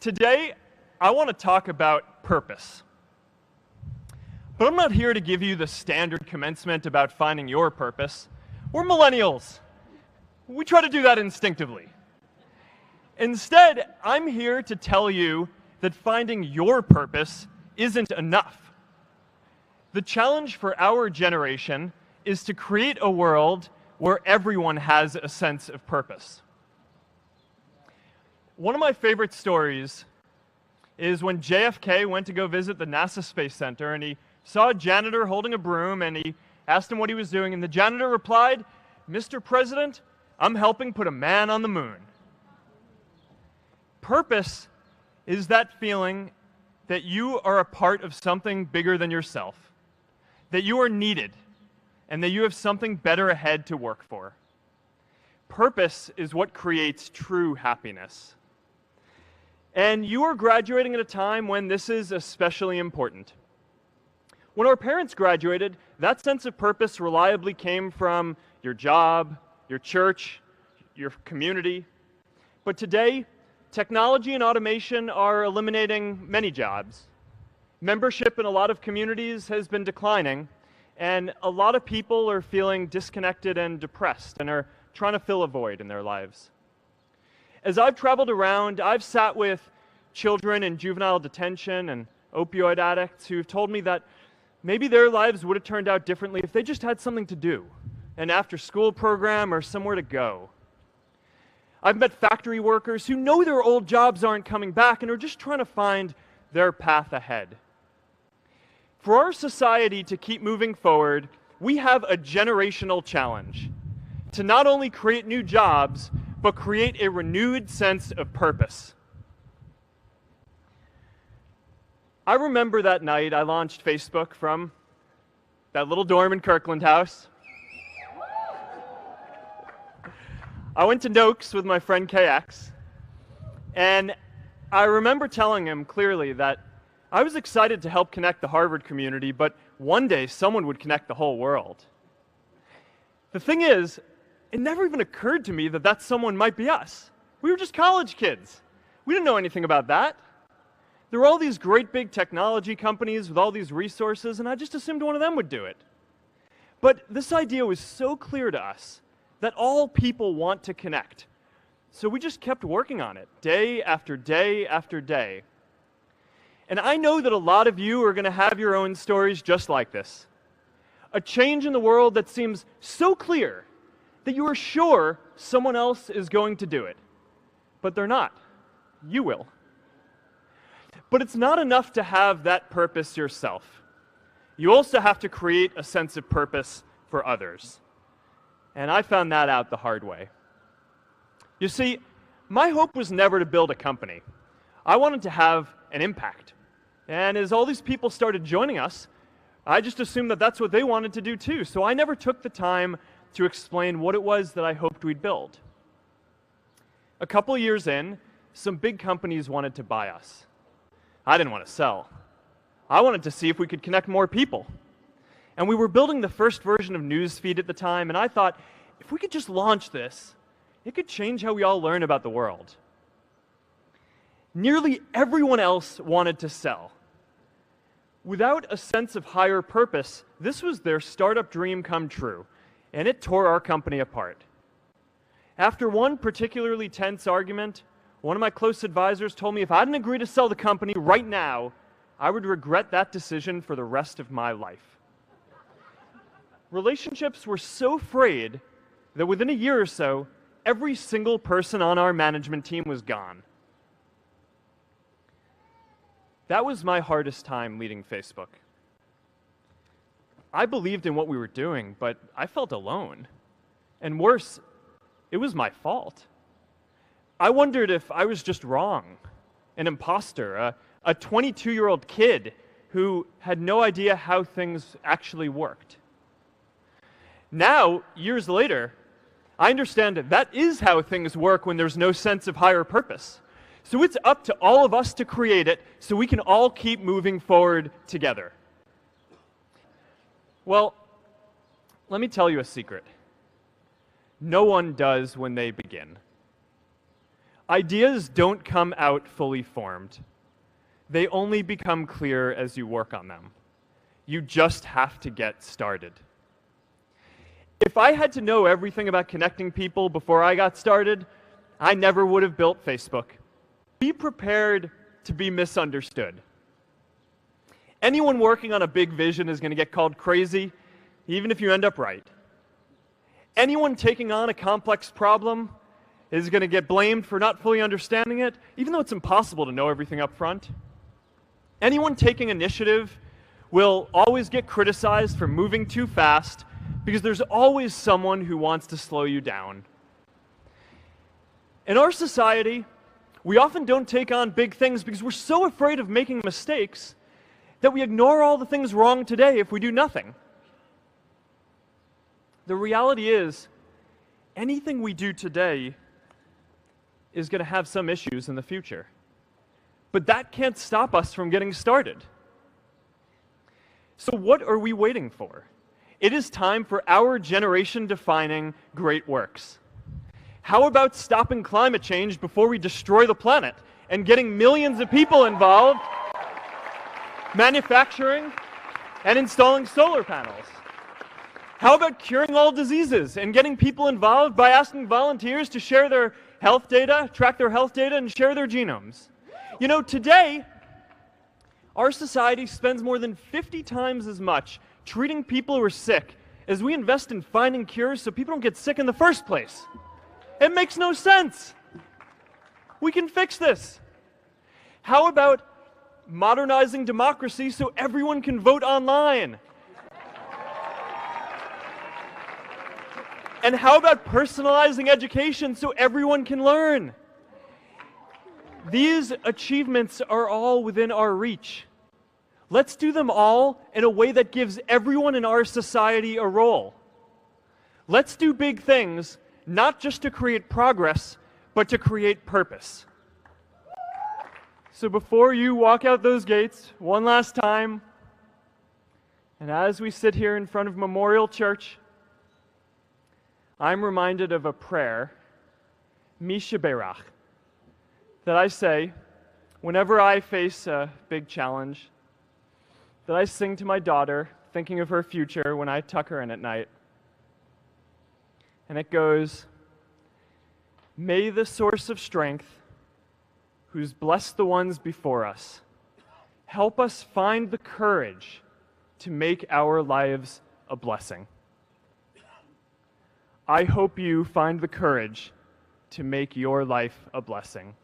Today, I want to talk about purpose. But I'm not here to give you the standard commencement about finding your purpose. We're millennials. We try to do that instinctively. Instead, I'm here to tell you that finding your purpose isn't enough. The challenge for our generation is to create a world where everyone has a sense of purpose. One of my favorite stories is when JFK went to go visit the NASA Space Center, and he saw a janitor holding a broom, and he asked him what he was doing, and the janitor replied, "Mr. President, I'm helping put a man on the moon." Purpose is that feeling that you are a part of something bigger than yourself, that you are needed, and that you have something better ahead to work for. Purpose is what creates true happiness. And you are graduating at a time when this is especially important. When our parents graduated, that sense of purpose reliably came from your job, your church, your community. But today, technology and automation are eliminating many jobs. Membership in a lot of communities has been declining, and a lot of people are feeling disconnected and depressed and are trying to fill a void in their lives. As I've traveled around, I've sat with children in juvenile detention and opioid addicts who've told me that maybe their lives would have turned out differently if they just had something to do, an after-school program or somewhere to go. I've met factory workers who know their old jobs aren't coming back and are just trying to find their path ahead. For our society to keep moving forward, we have a generational challenge to not only create new jobs, but create a renewed sense of purpose. I remember that night I launched Facebook from that little dorm in Kirkland House. I went to Noakes with my friend KX, and I remember telling him clearly that I was excited to help connect the Harvard community, but one day someone would connect the whole world. The thing is, it never even occurred to me that that someone might be us. We were just college kids. We didn't know anything about that. There were all these great big technology companies with all these resources, and I just assumed one of them would do it. But this idea was so clear to us that all people want to connect. So we just kept working on it, day after day after day. And I know that a lot of you are going to have your own stories just like this. A change in the world that seems so clear that you are sure someone else is going to do it. But they're not. You will. But it's not enough to have that purpose yourself. You also have to create a sense of purpose for others. And I found that out the hard way. You see, my hope was never to build a company. I wanted to have an impact. And as all these people started joining us, I just assumed that that's what they wanted to do too. So I never took the time to explain what it was that I hoped we'd build. A couple years in, some big companies wanted to buy us. I didn't want to sell. I wanted to see if we could connect more people. And we were building the first version of Newsfeed at the time, and I thought, if we could just launch this, it could change how we all learn about the world. Nearly everyone else wanted to sell. Without a sense of higher purpose, this was their startup dream come true, and it tore our company apart. After one particularly tense argument, one of my close advisors told me if I didn't agree to sell the company right now, I would regret that decision for the rest of my life. Relationships were so frayed that within a year or so, every single person on our management team was gone. That was my hardest time leading Facebook. I believed in what we were doing, but I felt alone. And worse, it was my fault. I wondered if I was just wrong, an imposter, a 22-year-old kid who had no idea how things actually worked. Now, years later, I understand that is how things work when there's no sense of higher purpose. So it's up to all of us to create it so we can all keep moving forward together. Well, let me tell you a secret. No one does when they begin. Ideas don't come out fully formed. They only become clear as you work on them. You just have to get started. If I had to know everything about connecting people before I got started, I never would have built Facebook. Be prepared to be misunderstood. Anyone working on a big vision is going to get called crazy, even if you end up right. Anyone taking on a complex problem is going to get blamed for not fully understanding it, even though it's impossible to know everything up front. Anyone taking initiative will always get criticized for moving too fast, because there's always someone who wants to slow you down. In our society, we often don't take on big things because we're so afraid of making mistakes that we ignore all the things wrong today if we do nothing. The reality is, anything we do today is going to have some issues in the future. But that can't stop us from getting started. So what are we waiting for? It is time for our generation-defining great works. How about stopping climate change before we destroy the planet and getting millions of people involved, manufacturing and installing solar panels? How about curing all diseases and getting people involved by asking volunteers to share their health data, track their health data, and share their genomes? You know, today, our society spends more than 50 times as much treating people who are sick as we invest in finding cures so people don't get sick in the first place. It makes no sense. We can fix this. How about modernizing democracy so everyone can vote online? And how about personalizing education so everyone can learn? These achievements are all within our reach. Let's do them all in a way that gives everyone in our society a role. Let's do big things, not just to create progress, but to create purpose. So before you walk out those gates one last time, and as we sit here in front of Memorial Church, I'm reminded of a prayer, Misha Berach, that I say whenever I face a big challenge, that I sing to my daughter, thinking of her future when I tuck her in at night. And it goes, "May the source of strength, who's blessed the ones before us, help us find the courage to make our lives a blessing." I hope you find the courage to make your life a blessing.